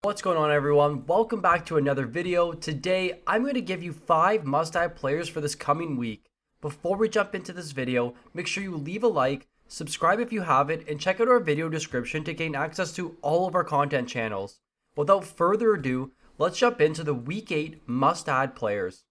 What's going on, everyone? Welcome back to another video. Today I'm going to give you 5 must-have players for this coming week. Before we jump into this video, make sure you leave a like, subscribe if you haven't, and check out our video description to gain access to all of our content channels. Without further ado, let's jump into the week 8 must-add players.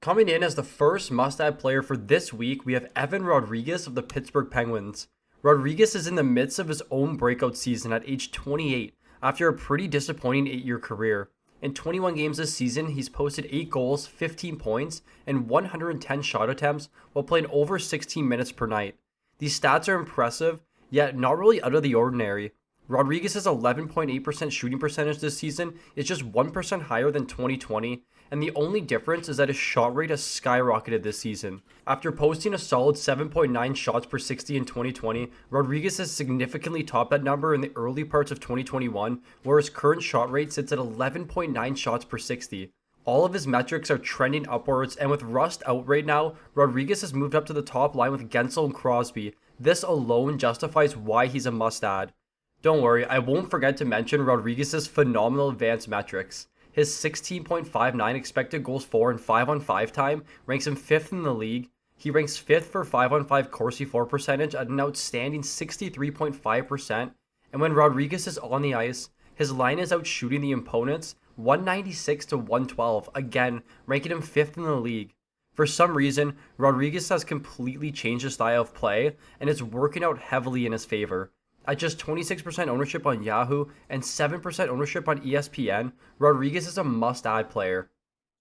Coming in as the first must-add player for this week, we have Evan Rodrigues of the Pittsburgh Penguins. Rodrigues is in the midst of his own breakout season at age 28. After a pretty disappointing 8-year career. In 21 games this season, he's posted 8 goals, 15 points, and 110 shot attempts while playing over 16 minutes per night. These stats are impressive, yet not really out of the ordinary. Rodrigues' 11.8% shooting percentage this season is just 1% higher than 2020, and the only difference is that his shot rate has skyrocketed this season. After posting a solid 7.9 shots per 60 in 2020, Rodrigues has significantly topped that number in the early parts of 2021, where his current shot rate sits at 11.9 shots per 60. All of his metrics are trending upwards, and with Rust out right now, Rodrigues has moved up to the top line with Gensel and Crosby. This alone justifies why he's a must-add. Don't worry, I won't forget to mention Rodrigues' phenomenal advanced metrics. His 16.59 expected goals for and 5-on-5 time ranks him 5th in the league. He ranks 5th for 5-on-5 Corsi for percentage at an outstanding 63.5%. And when Rodrigues is on the ice, his line is out shooting the opponents 196 to 112, again ranking him 5th in the league. For some reason, Rodrigues has completely changed his style of play, and it's working out heavily in his favor. At just 26% ownership on Yahoo and 7% ownership on ESPN, Rodrigues is a must-add player.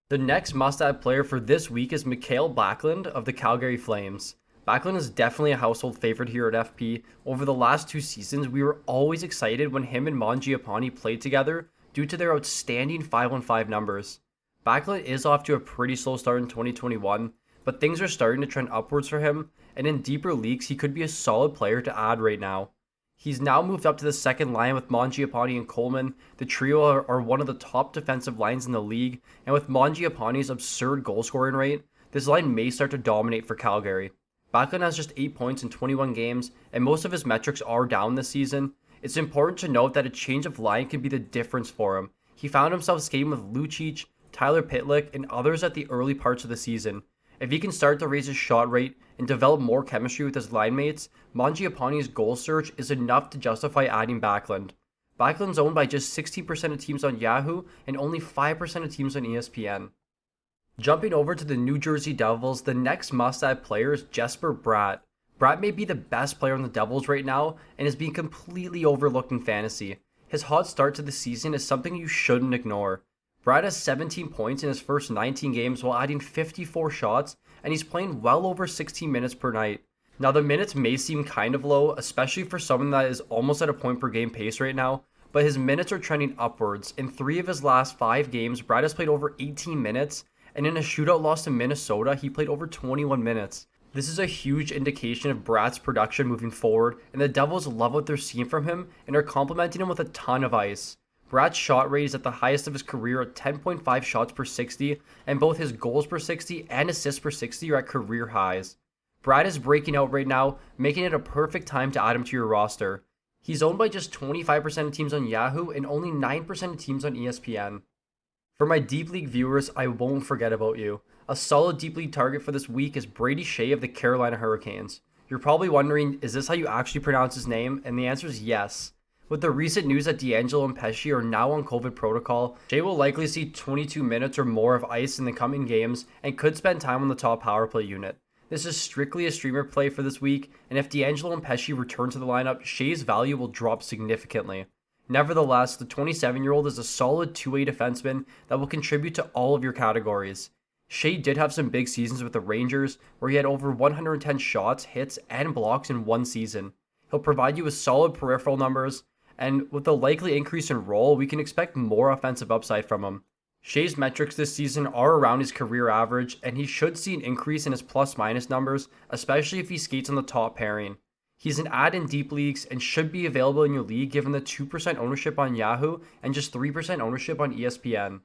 The next must-add player for this week is Mikael Backlund of the Calgary Flames. Backlund is definitely a household favorite here at FP. Over the last 2 seasons, we were always excited when him and Mangiapane played together due to their outstanding 5-on-5 numbers. Backlund is off to a pretty slow start in 2021, but things are starting to trend upwards for him, and in deeper leagues, he could be a solid player to add right now. He's now moved up to the second line with Mangiapane and Coleman. The trio are one of the top defensive lines in the league, and with Mangiapane's absurd goal scoring rate, this line may start to dominate for Calgary. Backlund has just 8 points in 21 games, and most of his metrics are down this season. It's important to note that a change of line could be the difference for him. He found himself skating with Lucic, Tyler Pitlick, and others at the early parts of the season. If he can start to raise his shot rate and develop more chemistry with his line mates, Mangiapane's goal surge is enough to justify adding Backlund. Backlund's owned by just 16% of teams on Yahoo and only 5% of teams on ESPN. Jumping over to the New Jersey Devils, the next must-add player is Jesper Bratt. Bratt may be the best player on the Devils right now and is being completely overlooked in fantasy. His hot start to the season is something you shouldn't ignore. Bratt has 17 points in his first 19 games while adding 54 shots, and he's playing well over 16 minutes per night. Now, the minutes may seem kind of low, especially for someone that is almost at a point per game pace right now, but his minutes are trending upwards. In 3 of his last 5 games, Bratt has played over 18 minutes, and in a shootout loss to Minnesota, he played over 21 minutes. This is a huge indication of Bratt's production moving forward, and the Devils love what they're seeing from him and are complimenting him with a ton of ice. Bratt's shot rate is at the highest of his career at 10.5 shots per 60, and both his goals per 60 and assists per 60 are at career highs. Bratt is breaking out right now, making it a perfect time to add him to your roster. He's owned by just 25% of teams on Yahoo and only 9% of teams on ESPN. For my Deep League viewers, I won't forget about you. A solid Deep League target for this week is Brady Skjei of the Carolina Hurricanes. You're probably wondering, is this how you actually pronounce his name? And the answer is yes. With the recent news that D'Angelo and Pesci are now on COVID protocol, Skjei will likely see 22 minutes or more of ice in the coming games and could spend time on the top power play unit. This is strictly a streamer play for this week, and if D'Angelo and Pesci return to the lineup, Skjei's value will drop significantly. Nevertheless, the 27-year-old is a solid 2-way defenseman that will contribute to all of your categories. Skjei did have some big seasons with the Rangers, where he had over 110 shots, hits, and blocks in one season. He'll provide you with solid peripheral numbers, and with the likely increase in role, we can expect more offensive upside from him. Skjei's metrics this season are around his career average, and he should see an increase in his plus-minus numbers, especially if he skates on the top pairing. He's an add in deep leagues and should be available in your league given the 2% ownership on Yahoo and just 3% ownership on ESPN.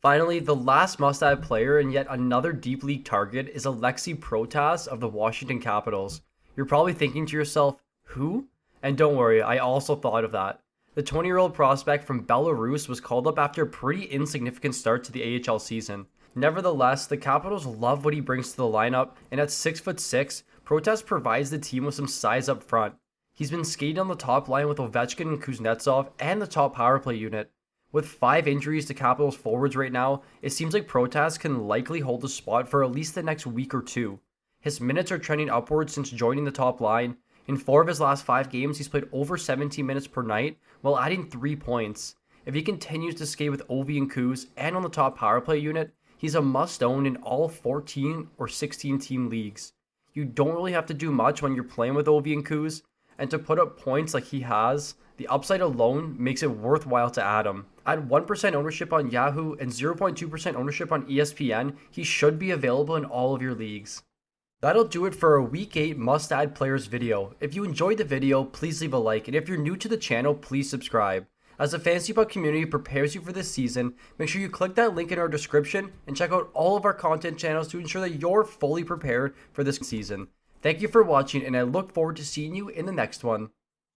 Finally, the last must-add player and yet another deep league target is Aliaksei Protas of the Washington Capitals. You're probably thinking to yourself, who? And don't worry, I also thought of that. The 20-year-old prospect from Belarus was called up after a pretty insignificant start to the AHL season. Nevertheless, the Capitals love what he brings to the lineup, and at 6'6", Protas provides the team with some size up front. He's been skating on the top line with Ovechkin and Kuznetsov and the top power play unit. With 5 injuries to Capitals forwards right now, it seems like Protas can likely hold the spot for at least the next week or two. His minutes are trending upwards since joining the top line. In 4 of his last 5 games, he's played over 17 minutes per night while adding 3 points. If he continues to skate with Ovi and Kuz and on the top power play unit, he's a must-own in all 14 or 16 team leagues. You don't really have to do much when you're playing with Ovi and Kuz, and to put up points like he has, the upside alone makes it worthwhile to add him. At 1% ownership on Yahoo and 0.2% ownership on ESPN, he should be available in all of your leagues. That'll do it for a Week 8 must-add players video. If you enjoyed the video, please leave a like, and if you're new to the channel, please subscribe. As the Fantasy Puck community prepares you for this season, make sure you click that link in our description and check out all of our content channels to ensure that you're fully prepared for this season. Thank you for watching, and I look forward to seeing you in the next one.